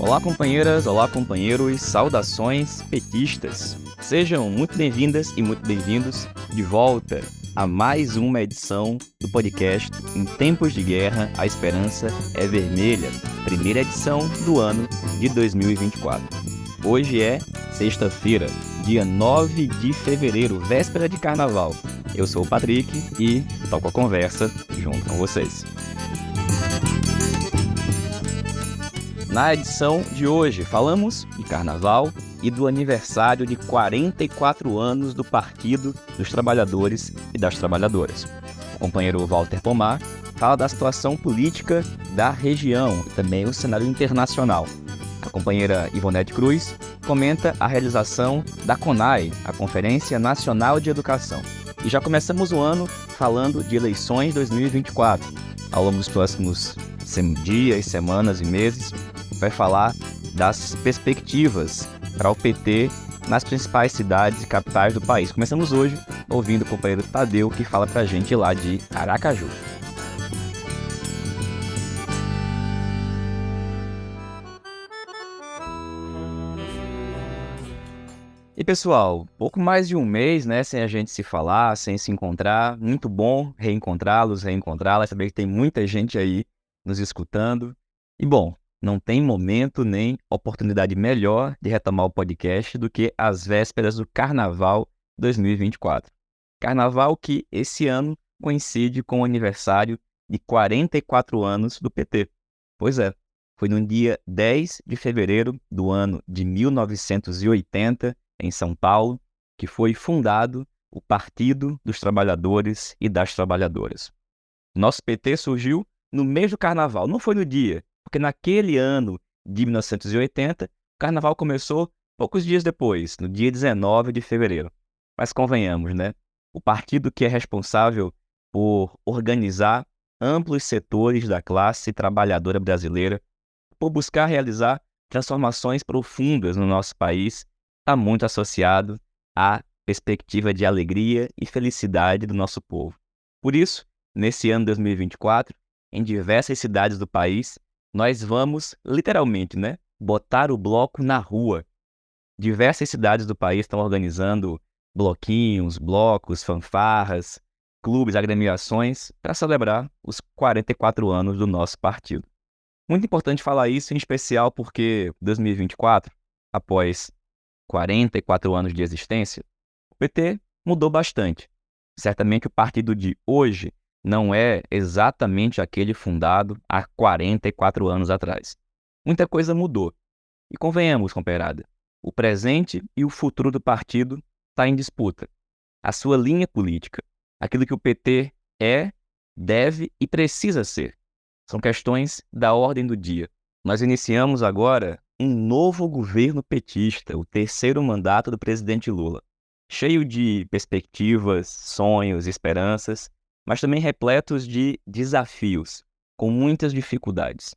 Olá, companheiras, olá, companheiros, saudações petistas. Sejam muito bem-vindas e muito bem-vindos de volta a mais uma edição do podcast Em Tempos de Guerra, a Esperança é Vermelha, primeira edição do ano de 2024. Hoje é sexta-feira, dia 9 de fevereiro, véspera de carnaval. Eu sou o Patrick e toco a conversa junto com vocês. Na edição de hoje, falamos de carnaval e do aniversário de 44 anos do Partido dos Trabalhadores e das Trabalhadoras. O companheiro Walter Pomar fala da situação política da região e também o cenário internacional. A companheira Ivonete Cruz comenta a realização da CONAE, a Conferência Nacional de Educação. E já começamos o ano falando de eleições 2024. Ao longo dos próximos dias, semanas e meses, vai falar das perspectivas para o PT nas principais cidades e capitais do país. Começamos hoje ouvindo o companheiro Tadeu, que fala para a gente lá de Aracaju. E pessoal, pouco mais de um mês, né, sem a gente se falar, sem se encontrar. Muito bom reencontrá-los, reencontrá-las, saber que tem muita gente aí nos escutando. E bom, não tem momento nem oportunidade melhor de retomar o podcast do que as vésperas do Carnaval 2024. Carnaval que esse ano coincide com o aniversário de 44 anos do PT. Pois é, foi no dia 10 de fevereiro do ano de 1980, em São Paulo, que foi fundado o Partido dos Trabalhadores e das Trabalhadoras. Nosso PT surgiu no mês do Carnaval, não foi no dia, porque naquele ano de 1980, o Carnaval começou poucos dias depois, no dia 19 de fevereiro. Mas convenhamos, né? O partido que é responsável por organizar amplos setores da classe trabalhadora brasileira, por buscar realizar transformações profundas no nosso país, está muito associado à perspectiva de alegria e felicidade do nosso povo. Por isso, nesse ano 2024, em diversas cidades do país, nós vamos, literalmente, né, botar o bloco na rua. Diversas cidades do país estão organizando bloquinhos, blocos, fanfarras, clubes, agremiações para celebrar os 44 anos do nosso partido. Muito importante falar isso, em especial porque 2024, após 44 anos de existência, o PT mudou bastante. Certamente o partido de hoje não é exatamente aquele fundado há 44 anos atrás. Muita coisa mudou. E convenhamos, companheirada, o presente e o futuro do partido está em disputa. A sua linha política, aquilo que o PT é, deve e precisa ser, são questões da ordem do dia. Nós iniciamos agora um novo governo petista, o terceiro mandato do presidente Lula, cheio de perspectivas, sonhos, esperanças, mas também repletos de desafios, com muitas dificuldades.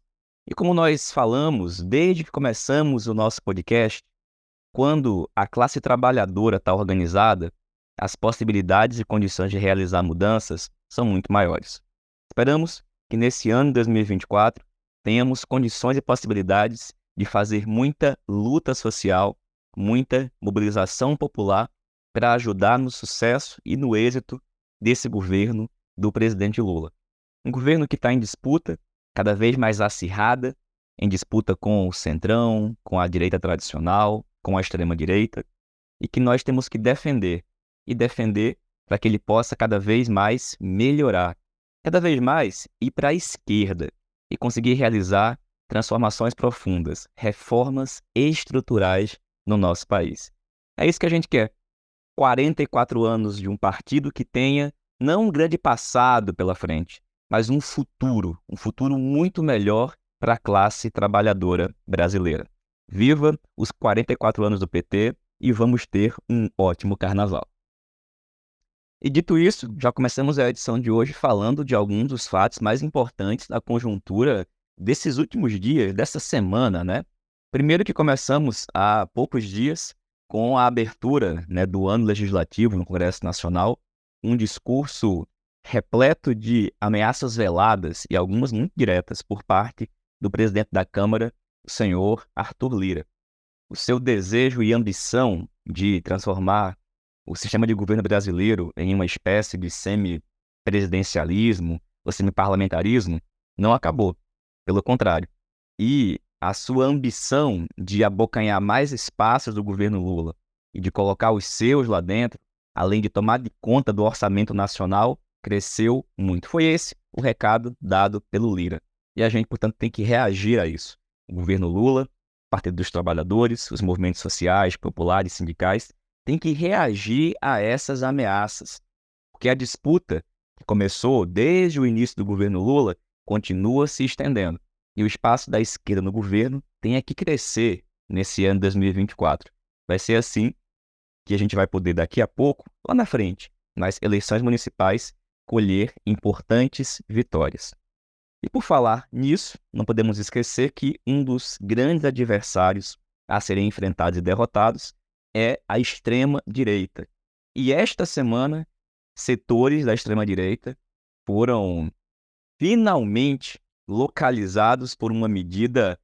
E como nós falamos desde que começamos o nosso podcast, quando a classe trabalhadora está organizada, as possibilidades e condições de realizar mudanças são muito maiores. Esperamos que nesse ano de 2024 tenhamos condições e possibilidades de fazer muita luta social, muita mobilização popular para ajudar no sucesso e no êxito desse governo do presidente Lula. Um governo que está em disputa, cada vez mais acirrada, em disputa com o centrão, com a direita tradicional, com a extrema-direita, e que nós temos que defender, e defender para que ele possa cada vez mais melhorar, cada vez mais ir para a esquerda e conseguir realizar transformações profundas, reformas estruturais no nosso país. É isso que a gente quer. 44 anos de um partido que tenha não um grande passado pela frente, mas um futuro muito melhor para a classe trabalhadora brasileira. Viva os 44 anos do PT e vamos ter um ótimo carnaval. E dito isso, já começamos a edição de hoje falando de alguns dos fatos mais importantes da conjuntura desses últimos dias, dessa semana, né? Primeiro que começamos há poucos dias com a abertura, né, do ano legislativo no Congresso Nacional, um discurso repleto de ameaças veladas e algumas muito diretas por parte do presidente da Câmara, o senhor Arthur Lira. O seu desejo e ambição de transformar o sistema de governo brasileiro em uma espécie de semi-presidencialismo ou semi-parlamentarismo não acabou. Pelo contrário. E a sua ambição de abocanhar mais espaços do governo Lula e de colocar os seus lá dentro, além de tomar de conta do orçamento nacional, cresceu muito. Foi esse o recado dado pelo Lira. E a gente, portanto, tem que reagir a isso. O governo Lula, o Partido dos Trabalhadores, os movimentos sociais, populares, sindicais, tem que reagir a essas ameaças. Porque a disputa que começou desde o início do governo Lula continua se estendendo. E o espaço da esquerda no governo tem que crescer nesse ano de 2024. Vai ser assim que a gente vai poder, daqui a pouco, lá na frente, nas eleições municipais, colher importantes vitórias. E por falar nisso, não podemos esquecer que um dos grandes adversários a serem enfrentados e derrotados é a extrema-direita. E esta semana, setores da extrema-direita foram finalmente localizados por uma medida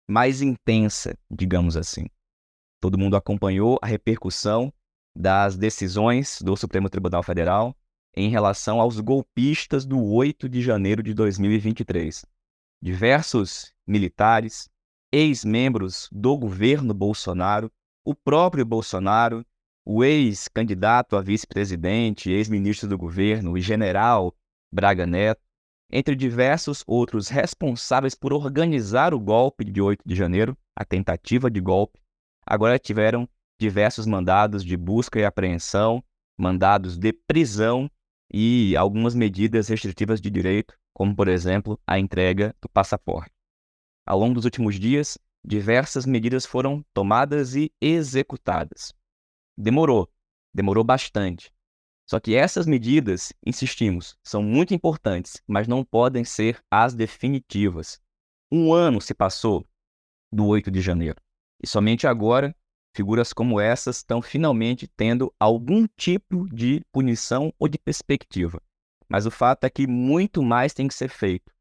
mais intensa, digamos assim. Todo mundo acompanhou a repercussão das decisões do Supremo Tribunal Federal em relação aos golpistas do 8 de janeiro de 2023. Diversos militares, ex-membros do governo Bolsonaro, o próprio Bolsonaro, o ex-candidato a vice-presidente, ex-ministro do governo, o general Braga Neto, entre diversos outros responsáveis por organizar o golpe de 8 de janeiro, a tentativa de golpe, agora tiveram diversos mandados de busca e apreensão, mandados de prisão e algumas medidas restritivas de direito, como, por exemplo, a entrega do passaporte. Ao longo dos últimos dias, diversas medidas foram tomadas e executadas. Demorou bastante. Só que essas medidas, insistimos, são muito importantes, mas não podem ser as definitivas. Um ano se passou do 8 de janeiro. E somente agora, figuras como essas estão finalmente tendo algum tipo de punição ou de perspectiva. Mas o fato é que muito mais tem que ser feito.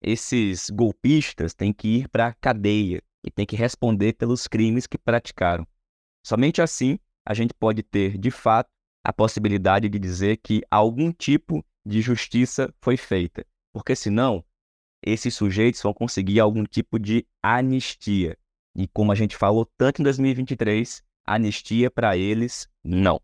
Esses golpistas têm que ir para a cadeia e têm que responder pelos crimes que praticaram. Somente assim a gente pode ter, de fato, a possibilidade de dizer que algum tipo de justiça foi feita. Porque senão, esses sujeitos vão conseguir algum tipo de anistia. E como a gente falou tanto em 2023, anistia para eles, não.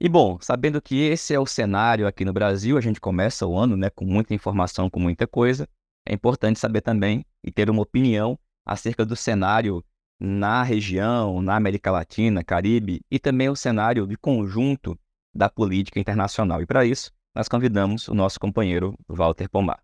E bom, sabendo que esse é o cenário aqui no Brasil, a gente começa o ano, com muita informação, com muita coisa, é importante saber também e ter uma opinião acerca do cenário na região, na América Latina, Caribe e também o cenário de conjunto da política internacional. E para isso, nós convidamos o nosso companheiro Walter Pomar.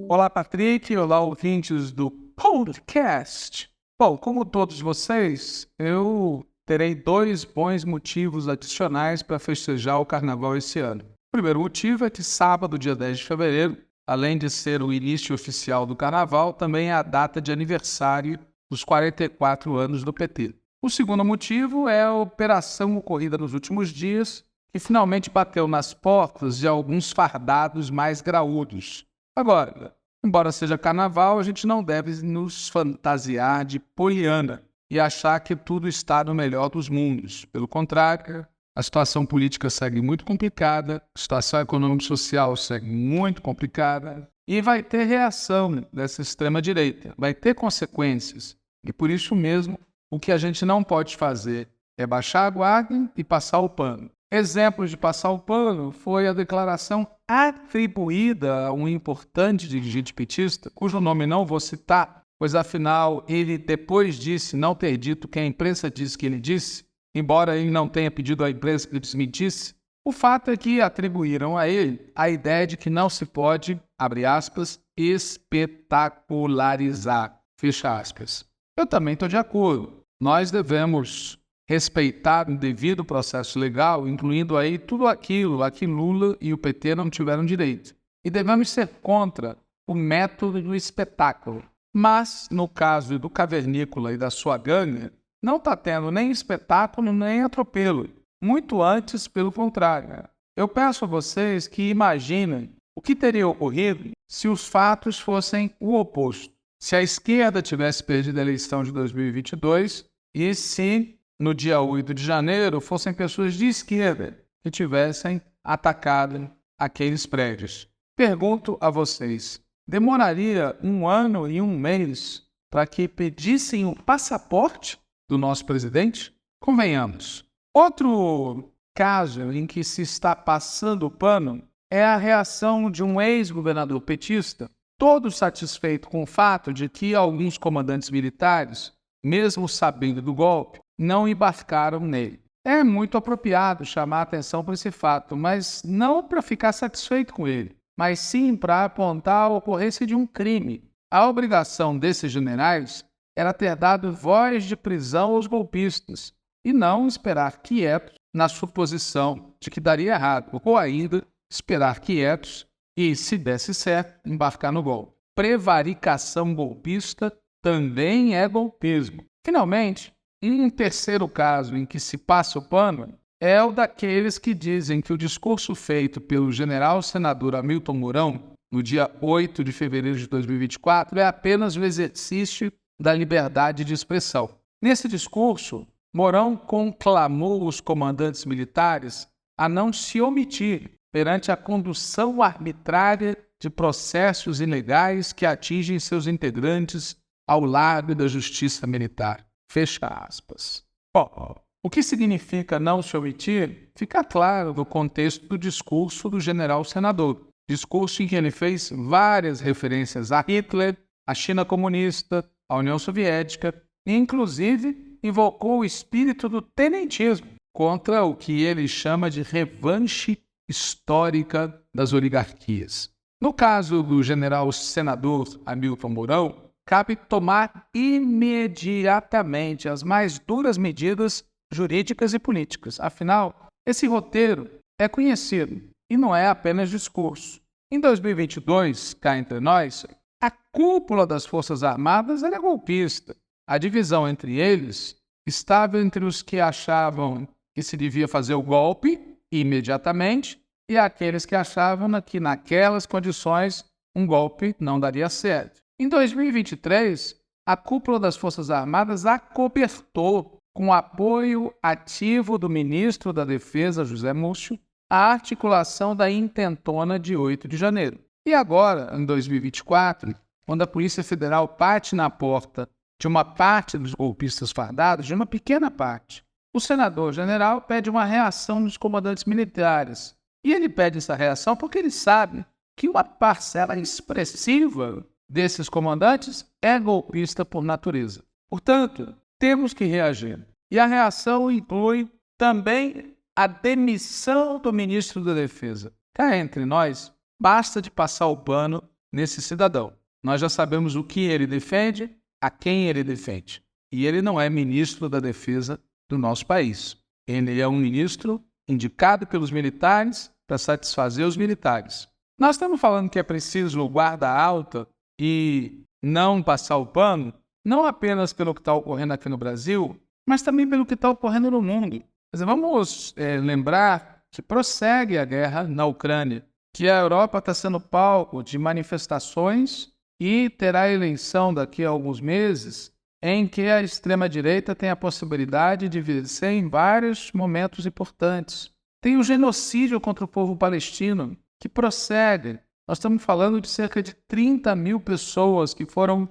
Olá, Patrick. Olá, ouvintes do podcast. Bom, como todos vocês, eu terei 2 bons motivos adicionais para festejar o Carnaval esse ano. O primeiro motivo é que sábado, dia 10 de fevereiro, além de ser o início oficial do Carnaval, também é a data de aniversário dos 44 anos do PT. O segundo motivo é a operação ocorrida nos últimos dias, que finalmente bateu nas portas de alguns fardados mais graúdos. Agora, embora seja Carnaval, a gente não deve nos fantasiar de poliana e achar que tudo está no melhor dos mundos. Pelo contrário, a situação política segue muito complicada, a situação econômico-social segue muito complicada e vai ter reação dessa extrema-direita, vai ter consequências. E por isso mesmo, o que a gente não pode fazer é baixar a guarda e passar o pano. Exemplos de passar o pano foi a declaração atribuída a um importante dirigente petista, cujo nome não vou citar, pois afinal ele depois disse não ter dito o que a imprensa disse que ele disse, embora ele não tenha pedido à imprensa que desmentisse. O fato é que atribuíram a ele a ideia de que não se pode, abre aspas, espetacularizar, fecha aspas. Eu também estou de acordo. Nós devemos respeitar o devido processo legal, incluindo aí tudo aquilo a que Lula e o PT não tiveram direito. E devemos ser contra o método do espetáculo. Mas, no caso do Cavernícola e da sua gangue, não está tendo nem espetáculo nem atropelo. Muito antes, pelo contrário. Eu peço a vocês que imaginem o que teria ocorrido se os fatos fossem o oposto. se a esquerda tivesse perdido a eleição de 2022 e se, no dia 8 de janeiro, fossem pessoas de esquerda que tivessem atacado aqueles prédios. Pergunto a vocês, demoraria 1 ano e 1 mês para que pedissem o passaporte do nosso presidente? Convenhamos. Outro caso em que se está passando o pano é a reação de um ex-governador petista, todo satisfeito com o fato de que alguns comandantes militares, mesmo sabendo do golpe, não embarcaram nele. É muito apropriado chamar a atenção para esse fato, mas não para ficar satisfeito com ele, mas sim para apontar a ocorrência de um crime. A obrigação desses generais era ter dado voz de prisão aos golpistas e não esperar quietos na suposição de que daria errado, ou ainda esperar quietos e, se desse certo, embarcar no golpe. Prevaricação golpista também é golpismo. Finalmente, um terceiro caso em que se passa o pano é o daqueles que dizem que o discurso feito pelo general senador Hamilton Mourão, no dia 8 de fevereiro de 2024, é apenas o exercício da liberdade de expressão. Nesse discurso, Mourão conclamou os comandantes militares a não se omitir perante a condução arbitrária de processos ilegais que atingem seus integrantes ao lado da justiça militar. Fecha aspas. Bom, o que significa não se omitir fica claro no contexto do discurso do general senador. Discurso em que ele fez várias referências a Hitler, a China comunista, a União Soviética e, inclusive, invocou o espírito do tenentismo contra o que ele chama de revanche histórica das oligarquias. No caso do general senador Hamilton Mourão, cabe tomar imediatamente as mais duras medidas jurídicas e políticas. Afinal, esse roteiro é conhecido e não é apenas discurso. Em 2022, cá entre nós, a cúpula das Forças Armadas era golpista. A divisão entre eles estava entre os que achavam que se devia fazer o golpe imediatamente e aqueles que achavam que naquelas condições um golpe não daria certo. Em 2023, a cúpula das Forças Armadas acobertou, com apoio ativo do ministro da Defesa, José Múcio, a articulação da intentona de 8 de janeiro. E agora, em 2024, quando a Polícia Federal bate na porta de uma parte dos golpistas fardados, de uma pequena parte, o senador-general pede uma reação dos comandantes militares. E ele pede essa reação porque ele sabe que uma parcela expressiva desses comandantes é golpista por natureza. Portanto, temos que reagir. E a reação inclui também a demissão do ministro da Defesa. Cá entre nós, basta de passar o pano nesse cidadão. Nós já sabemos o que ele defende, a quem ele defende. E ele não é ministro da Defesa do nosso país. Ele é um ministro indicado pelos militares para satisfazer os militares. Nós estamos falando que é preciso guarda alta e não passar o pano, não apenas pelo que está ocorrendo aqui no Brasil, mas também pelo que está ocorrendo no mundo. Vamos lembrar que prossegue a guerra na Ucrânia, que a Europa está sendo palco de manifestações e terá eleição daqui a alguns meses em que a extrema-direita tem a possibilidade de vencer em vários momentos importantes. Tem o genocídio contra o povo palestino, que prossegue. Nós estamos falando de cerca de 30 mil pessoas que foram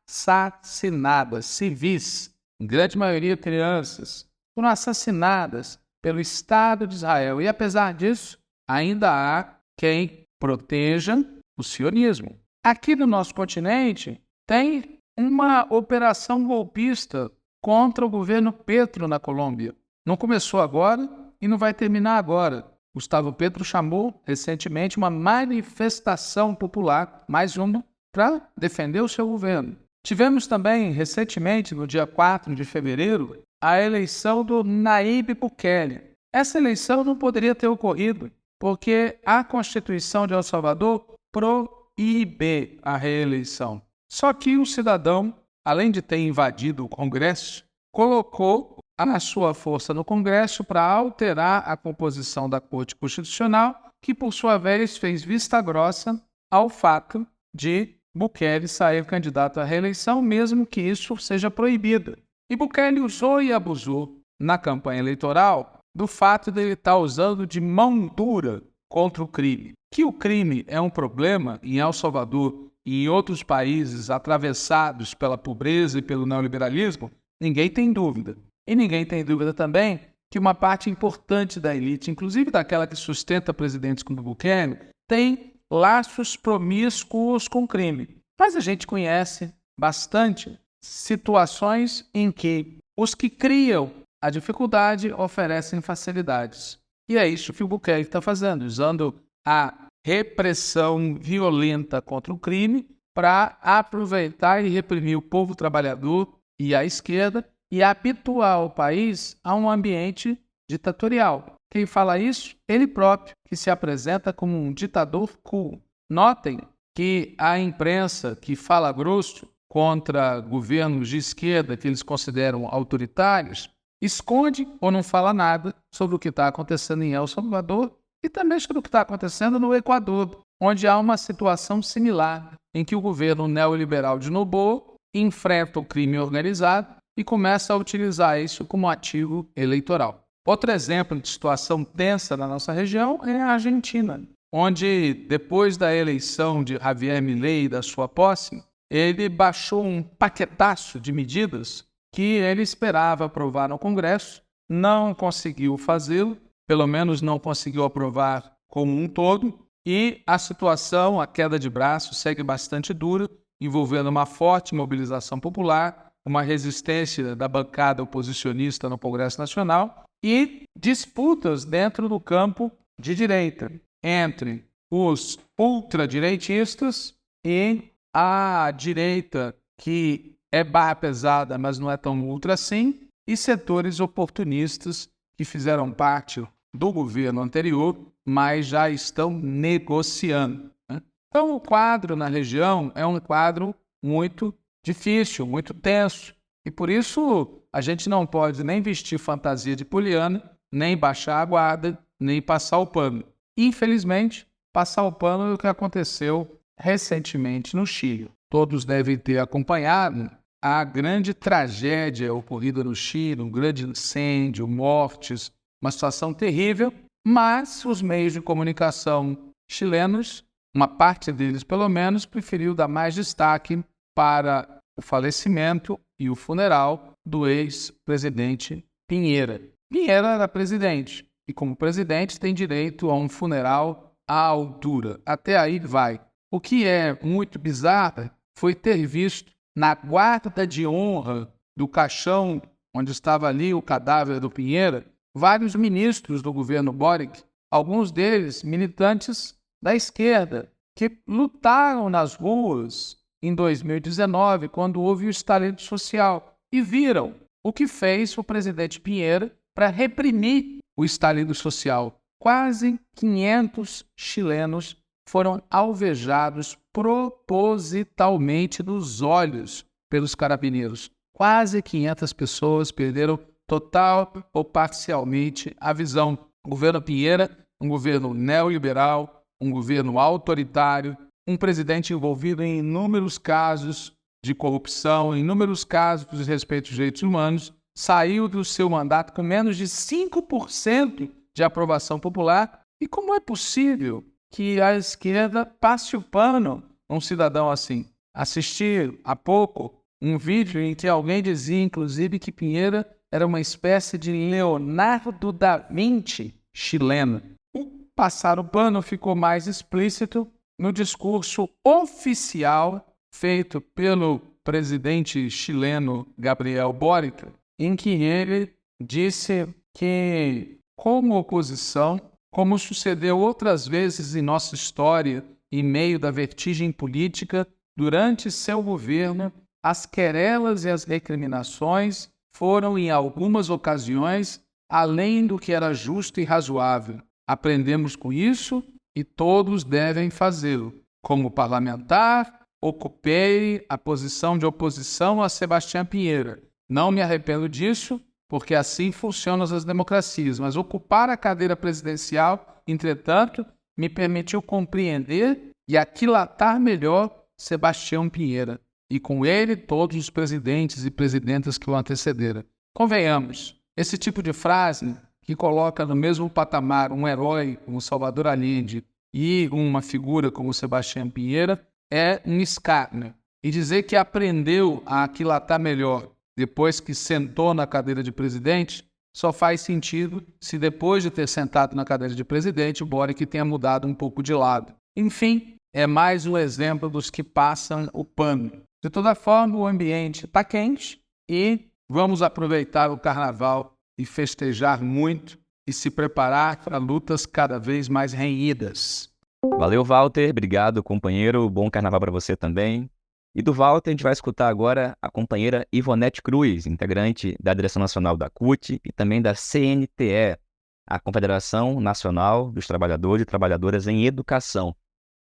assassinadas, civis, em grande maioria crianças, foram assassinadas pelo Estado de Israel. E, apesar disso, ainda há quem proteja o sionismo. Aqui no nosso continente, tem uma operação golpista contra o governo Petro na Colômbia. Não começou agora e não vai terminar agora. Gustavo Petro chamou recentemente uma manifestação popular, mais uma, para defender o seu governo. Tivemos também, recentemente, no dia 4 de fevereiro, a eleição do Nayib Bukele. Essa eleição não poderia ter ocorrido, porque a Constituição de El Salvador proíbe a reeleição. Só que o cidadão, além de ter invadido o Congresso, colocou a sua força no Congresso para alterar a composição da Corte Constitucional, que, por sua vez, fez vista grossa ao fato de Bukele sair candidato à reeleição, mesmo que isso seja proibido. E Bukele usou e abusou na campanha eleitoral do fato de ele estar usando de mão dura contra o crime. Que o crime é um problema em El Salvador e em outros países atravessados pela pobreza e pelo neoliberalismo, ninguém tem dúvida. E ninguém tem dúvida também que uma parte importante da elite, inclusive daquela que sustenta presidentes como Bukele, tem laços promíscuos com crime. Mas a gente conhece bastante situações em que os que criam a dificuldade oferecem facilidades. E é isso que o Bukele está fazendo, usando a repressão violenta contra o crime para aproveitar e reprimir o povo trabalhador e a esquerda e habituar o país a um ambiente ditatorial. Quem fala isso? Ele próprio, que se apresenta como um ditador cool. Notem que a imprensa que fala grosso contra governos de esquerda que eles consideram autoritários, esconde ou não fala nada sobre o que está acontecendo em El Salvador e também sobre o que está acontecendo no Equador, onde há uma situação similar em que o governo neoliberal de Noboa enfrenta o crime organizado e começa a utilizar isso como ativo eleitoral. Outro exemplo de situação tensa na nossa região é a Argentina, onde, depois da eleição de Javier Milei e da sua posse, ele baixou um paquetaço de medidas que ele esperava aprovar no Congresso, não conseguiu fazê-lo, pelo menos não conseguiu aprovar como um todo, e a situação, a queda de braço, segue bastante dura, envolvendo uma forte mobilização popular, uma resistência da bancada oposicionista no Congresso Nacional e disputas dentro do campo de direita, entre os ultradireitistas e a direita, que é barra pesada, mas não é tão ultra assim, e setores oportunistas que fizeram parte do governo anterior, mas já estão negociando, né? Então, o quadro na região é um quadro muito difícil, muito tenso, e por isso a gente não pode nem vestir fantasia de poliana, nem baixar a guarda, nem passar o pano. Infelizmente, passar o pano é o que aconteceu recentemente no Chile. Todos devem ter acompanhado a grande tragédia ocorrida no Chile, um grande incêndio, mortes, uma situação terrível, mas os meios de comunicação chilenos, uma parte deles pelo menos, preferiu dar mais destaque para o falecimento e o funeral do ex-presidente Piñera. Piñera era presidente e, como presidente, tem direito a um funeral à altura. Até aí vai. O que é muito bizarro foi ter visto na guarda de honra do caixão onde estava ali o cadáver do Piñera, vários ministros do governo Boric, alguns deles militantes da esquerda, que lutaram nas ruas em 2019, quando houve o estalido social, e viram o que fez o presidente Piñera para reprimir o estalido social. Quase 500 chilenos foram alvejados propositalmente nos olhos pelos carabineiros. Quase 500 pessoas perderam total ou parcialmente a visão. O governo Piñera, um governo neoliberal, um governo autoritário, um presidente envolvido em inúmeros casos de corrupção, em inúmeros casos de desrespeito aos direitos humanos, saiu do seu mandato com menos de 5% de aprovação popular. E como é possível que a esquerda passe o pano a um cidadão assim? Assisti há pouco um vídeo em que alguém dizia, inclusive, que Piñera era uma espécie de Leonardo da Vinci chileno. O passar o pano ficou mais explícito no discurso oficial feito pelo presidente chileno Gabriel Boric, em que ele disse que, como oposição, como sucedeu outras vezes em nossa história, em meio da vertigem política, durante seu governo, as querelas e as recriminações foram, em algumas ocasiões, além do que era justo e razoável. Aprendemos com isso e todos devem fazê-lo. Como parlamentar, ocupei a posição de oposição a Sebastián Piñera. Não me arrependo disso, porque assim funcionam as democracias, mas ocupar a cadeira presidencial, entretanto, me permitiu compreender e aquilatar melhor Sebastião Pinheira, e com ele todos os presidentes e presidentas que o antecederam. Convenhamos, esse tipo de frase que coloca no mesmo patamar um herói como Salvador Allende e uma figura como Sebastião Pinheira é um escárnio. E dizer que aprendeu a aquilatar melhor depois que sentou na cadeira de presidente só faz sentido se depois de ter sentado na cadeira de presidente o Boric tenha mudado um pouco de lado. Enfim, é mais um exemplo dos que passam o pano. De toda forma, o ambiente está quente e vamos aproveitar o carnaval e festejar muito e se preparar para lutas cada vez mais renhidas. Valeu, Walter. Obrigado, companheiro. Bom carnaval para você também. E do Walter, a gente vai escutar agora a companheira Ivonete Cruz, integrante da Direção Nacional da CUT e também da CNTE, a Confederação Nacional dos Trabalhadores e Trabalhadoras em Educação,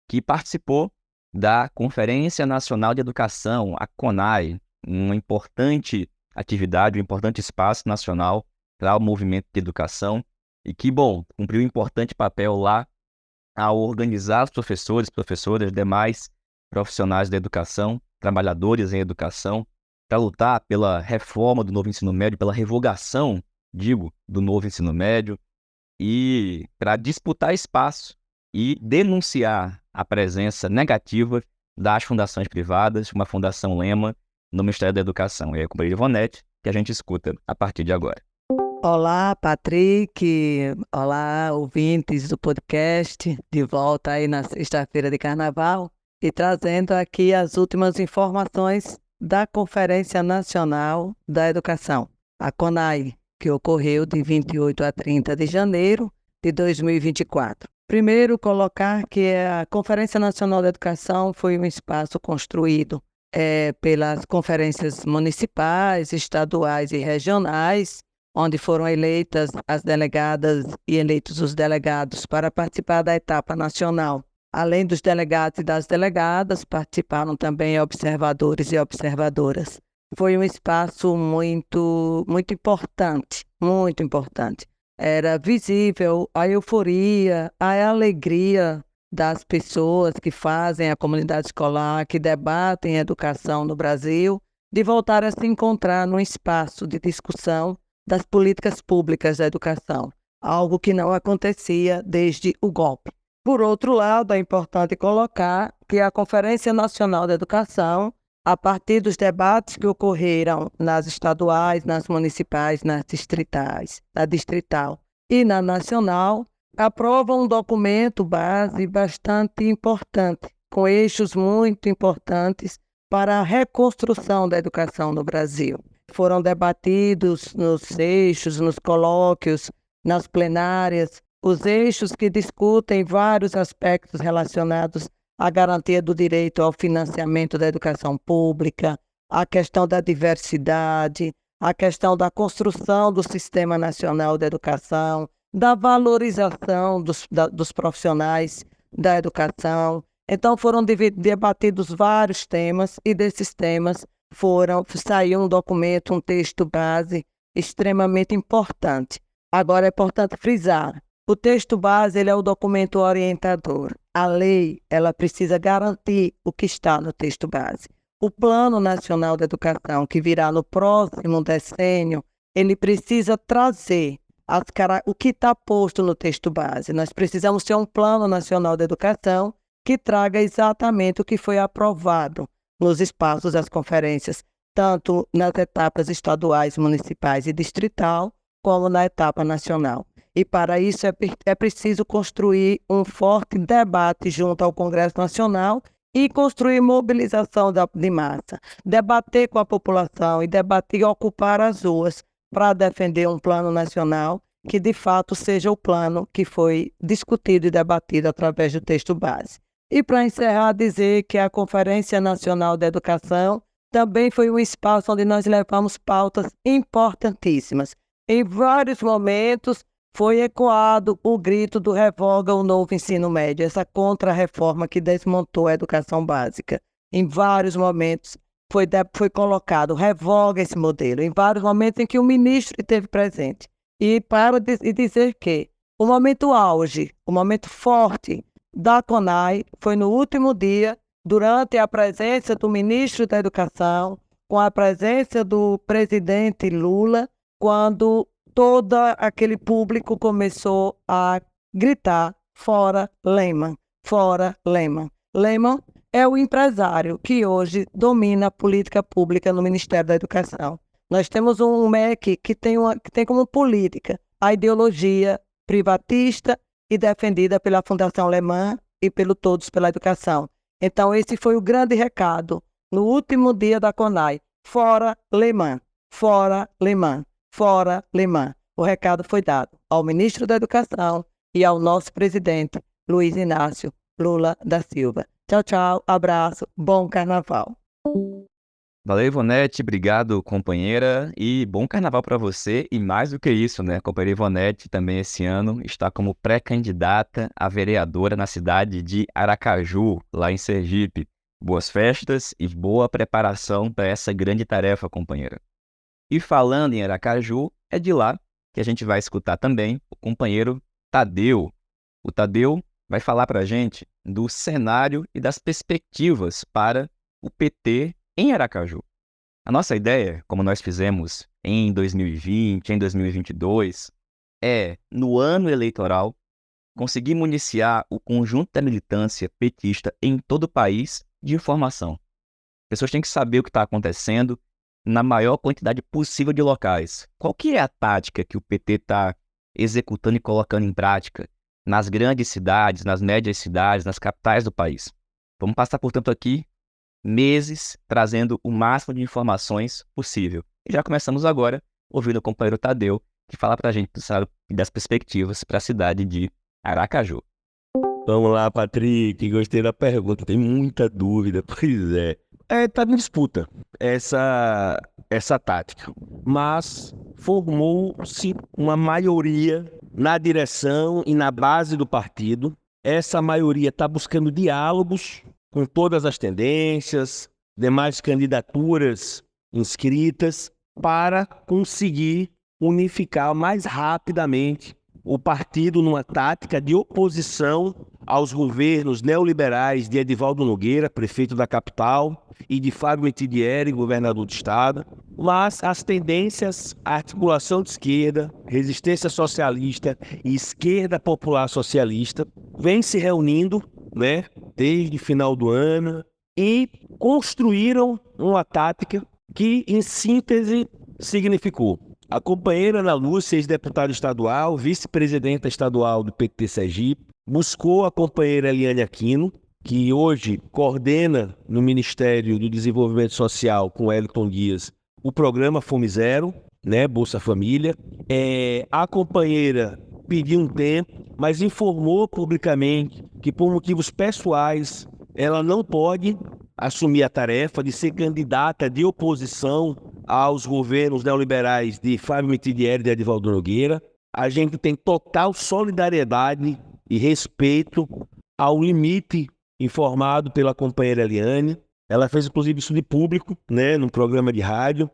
que participou da Conferência Nacional de Educação, a CONAE, uma importante atividade, um importante espaço nacional para o movimento de educação e que, cumpriu um importante papel lá ao organizar os professores, professoras, demais profissionais da educação, trabalhadores em educação, para lutar pela reforma do novo ensino médio, pela revogação, do novo ensino médio e para disputar espaço e denunciar a presença negativa das fundações privadas, uma fundação lema no Ministério da Educação. E aí, com a Ivonete, que a gente escuta a partir de agora. Olá, Patrick. Olá, ouvintes do podcast. De volta aí na sexta-feira de carnaval e trazendo aqui as últimas informações da Conferência Nacional da Educação, a CONAE, que ocorreu de 28 a 30 de janeiro de 2024. Primeiro, colocar que a Conferência Nacional da Educação foi um espaço construído pelas conferências municipais, estaduais e regionais, onde foram eleitas as delegadas e eleitos os delegados para participar da etapa nacional. Além dos delegados e das delegadas, participaram também observadores e observadoras. Foi um espaço muito importante, muito importante. Era visível a euforia, a alegria das pessoas que fazem a comunidade escolar, que debatem educação no Brasil, de voltar a se encontrar num espaço de discussão das políticas públicas da educação, algo que não acontecia desde o golpe. Por outro lado, é importante colocar que a Conferência Nacional da Educação, a partir dos debates que ocorreram nas estaduais, nas municipais, nas distritais, na distrital e na nacional, aprova um documento base bastante importante, com eixos muito importantes para a reconstrução da educação no Brasil. Foram debatidos nos eixos, nos colóquios, nas plenárias, os eixos que discutem vários aspectos relacionados à garantia do direito ao financiamento da educação pública, a questão da diversidade, a questão da construção do Sistema Nacional de Educação, da valorização dos profissionais da educação. Então foram debatidos vários temas e desses temas saiu um documento, um texto base extremamente importante. Agora é importante frisar, o texto base ele é o documento orientador. A lei ela precisa garantir o que está no texto base. O Plano Nacional de Educação, que virá no próximo decênio, ele precisa trazer o que está posto no texto base. Nós precisamos ter um Plano Nacional de Educação que traga exatamente o que foi aprovado nos espaços das conferências, tanto nas etapas estaduais, municipais e distrital, como na etapa nacional. E para isso é preciso construir um forte debate junto ao Congresso Nacional e construir mobilização de massa, debater com a população e debater e ocupar as ruas para defender um plano nacional que de fato seja o plano que foi discutido e debatido através do texto base. E para encerrar, dizer que a Conferência Nacional da Educação também foi um espaço onde nós levamos pautas importantíssimas. Em vários momentos foi ecoado o grito do revoga o novo ensino médio, essa contra-reforma que desmontou a educação básica. Em vários momentos foi colocado, revoga esse modelo, em vários momentos em que o ministro esteve presente. E dizer que o momento auge, o momento forte da CONAE foi no último dia durante a presença do ministro da Educação, com a presença do presidente Lula, quando todo aquele público começou a gritar: fora Lehman, fora Lehman. Lehman é o empresário que hoje domina a política pública no Ministério da Educação. Nós temos um MEC que tem como política a ideologia privatista e defendida pela Fundação Lehman e pelo Todos pela Educação. Então, esse foi o grande recado no último dia da CONAI: fora Lehman, fora Lehman, fora Lehman. O recado foi dado ao ministro da Educação e ao nosso presidente, Luiz Inácio Lula da Silva. Tchau, tchau, abraço, bom carnaval. Valeu, Ivonete, obrigado, companheira, e bom carnaval para você. E mais do que isso, né, a companheira Ivonete também esse ano está como pré-candidata a vereadora na cidade de Aracaju, lá em Sergipe. Boas festas e boa preparação para essa grande tarefa, companheira. E falando em Aracaju, é de lá que a gente vai escutar também o companheiro Tadeu. O Tadeu vai falar para a gente do cenário e das perspectivas para o PT em Aracaju. A nossa ideia, como nós fizemos em 2020, em 2022, é, no ano eleitoral, conseguir municiar o conjunto da militância petista em todo o país de informação. As pessoas têm que saber o que está acontecendo na maior quantidade possível de locais. Qual que é a tática que o PT está executando e colocando em prática nas grandes cidades, nas médias cidades, nas capitais do país? Vamos passar, portanto, aqui meses trazendo o máximo de informações possível. E já começamos agora ouvindo o companheiro Tadeu, que fala para a gente das perspectivas para a cidade de Aracaju. Vamos lá, Patrick, gostei da pergunta, tem muita dúvida, pois é. Tá em disputa essa tática, mas formou-se uma maioria na direção e na base do partido. Essa maioria está buscando diálogos com todas as tendências, demais candidaturas inscritas, para conseguir unificar mais rapidamente o partido numa tática de oposição aos governos neoliberais de Edivaldo Nogueira, prefeito da capital, e de Fábio Metidieri, governador do estado. Mas as tendências, a articulação de esquerda, resistência socialista e esquerda popular socialista vêm se reunindo, né, desde o final do ano, e construíram uma tática que, em síntese, significou: a companheira Ana Lúcia, ex-deputada estadual, vice-presidenta estadual do PT Sergipe, buscou a companheira Eliane Aquino, que hoje coordena no Ministério do Desenvolvimento Social, com Wellington Dias, o programa Fome Zero, né, Bolsa Família. A companheira pediu um tempo, mas informou publicamente que, por motivos pessoais, ela não pode assumir a tarefa de ser candidata de oposição aos governos neoliberais de Fábio Metidieri e de Edivaldo Nogueira. A gente tem total solidariedade e respeito ao limite informado pela companheira Eliane. Ela fez, inclusive, isso de público, né, num programa de rádio.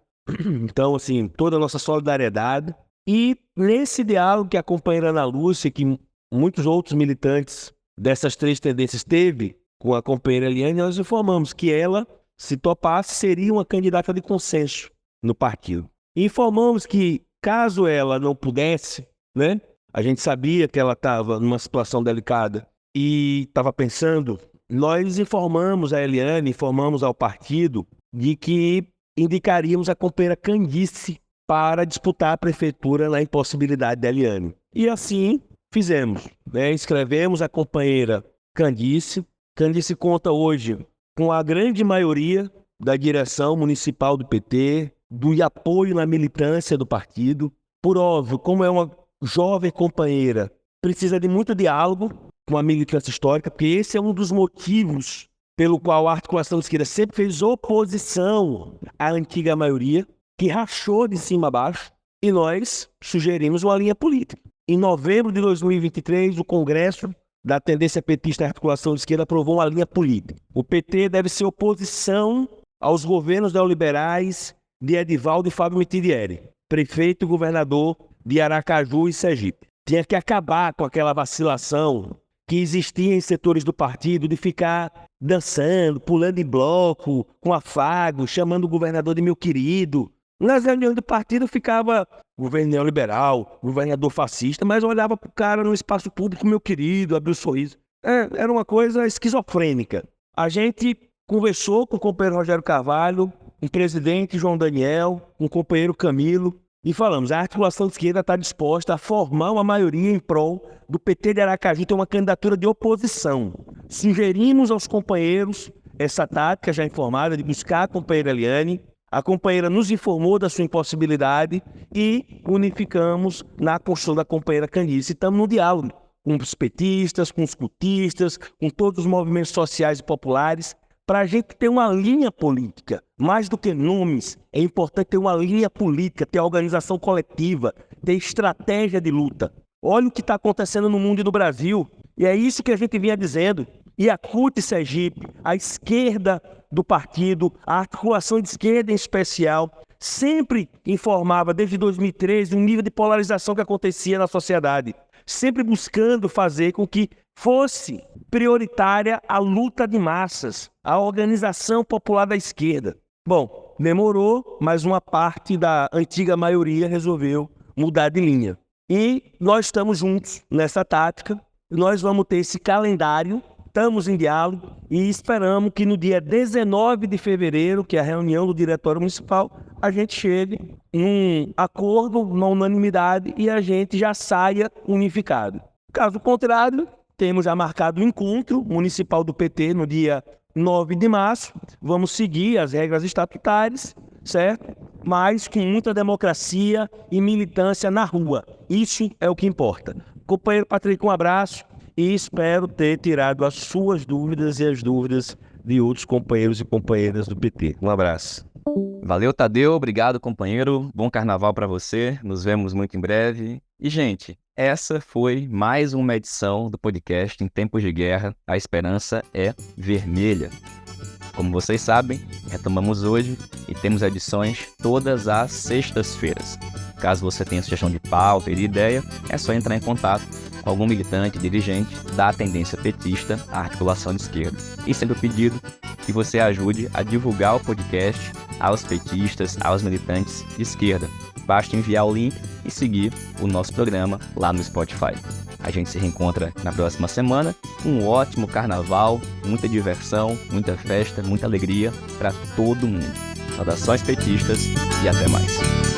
Então, assim, toda a nossa solidariedade. E nesse diálogo que a companheira Ana Lúcia, que muitos outros militantes dessas três tendências teve com a companheira Eliane, nós informamos que ela, se topasse, seria uma candidata de consenso no partido. E informamos que, caso ela não pudesse, né, a gente sabia que ela estava numa situação delicada e estava pensando, nós informamos a Eliane, informamos ao partido de que indicaríamos a companheira Candice para disputar a prefeitura na impossibilidade da Eliane. E assim fizemos, né? Escrevemos a companheira Candice. Candice conta hoje com a grande maioria da direção municipal do PT, do apoio na militância do partido. Por óbvio, como é uma jovem companheira, precisa de muito diálogo com a militância histórica, porque esse é um dos motivos pelo qual a articulação de esquerda sempre fez oposição à antiga maioria, que rachou de cima a baixo, e nós sugerimos uma linha política. Em novembro de 2023, o Congresso da tendência petista à articulação de esquerda aprovou uma linha política. O PT deve ser oposição aos governos neoliberais de Edivaldo e Fábio Metidieri, prefeito e governador de Aracaju e Sergipe. Tinha que acabar com aquela vacilação que existia em setores do partido de ficar dançando, pulando em bloco, com afago, chamando o governador de meu querido. Nas reuniões do partido ficava governo neoliberal, governador fascista, mas olhava para o cara no espaço público, meu querido, abriu um sorriso. Era uma coisa esquizofrênica. A gente conversou com o companheiro Rogério Carvalho, com o presidente João Daniel, com o companheiro Camilo, e falamos, a articulação de esquerda está disposta a formar uma maioria em prol do PT de Aracaju ter uma candidatura de oposição. Sugerimos aos companheiros essa tática já informada de buscar a companheira Eliane. A companheira nos informou da sua impossibilidade e unificamos na construção da companheira Candice. Estamos no diálogo com os petistas, com os cultistas, com todos os movimentos sociais e populares, para a gente ter uma linha política. Mais do que nomes, é importante ter uma linha política, ter organização coletiva, ter estratégia de luta. Olha o que está acontecendo no mundo e no Brasil, e é isso que a gente vinha dizendo. E a CUT Sergipe, a esquerda do partido, a articulação de esquerda em especial, sempre informava desde 2013 um nível de polarização que acontecia na sociedade, sempre buscando fazer com que fosse prioritária a luta de massas, a organização popular da esquerda. Bom, demorou, mas uma parte da antiga maioria resolveu mudar de linha. E nós estamos juntos nessa tática, nós vamos ter esse calendário. Estamos em diálogo e esperamos que no dia 19 de fevereiro, que é a reunião do Diretório Municipal, a gente chegue em um acordo, uma unanimidade e a gente já saia unificado. Caso contrário, temos já marcado o encontro municipal do PT no dia 9 de março. Vamos seguir as regras estatutárias, certo? Mas com muita democracia e militância na rua. Isso é o que importa. Companheiro Patrick, um abraço. E espero ter tirado as suas dúvidas e as dúvidas de outros companheiros e companheiras do PT. Um abraço. Valeu, Tadeu. Obrigado, companheiro. Bom carnaval para você. Nos vemos muito em breve. E, gente, essa foi mais uma edição do podcast Em Tempos de Guerra, a Esperança é Vermelha. Como vocês sabem, retomamos hoje e temos edições todas as sextas-feiras. Caso você tenha sugestão de pauta e de ideia, é só entrar em contato com algum militante, dirigente da tendência petista à articulação de esquerda. E sendo pedido que você ajude a divulgar o podcast aos petistas, aos militantes de esquerda. Basta enviar o link e seguir o nosso programa lá no Spotify. A gente se reencontra na próxima semana. Um ótimo carnaval, muita diversão, muita festa, muita alegria para todo mundo. Saudações petistas e até mais.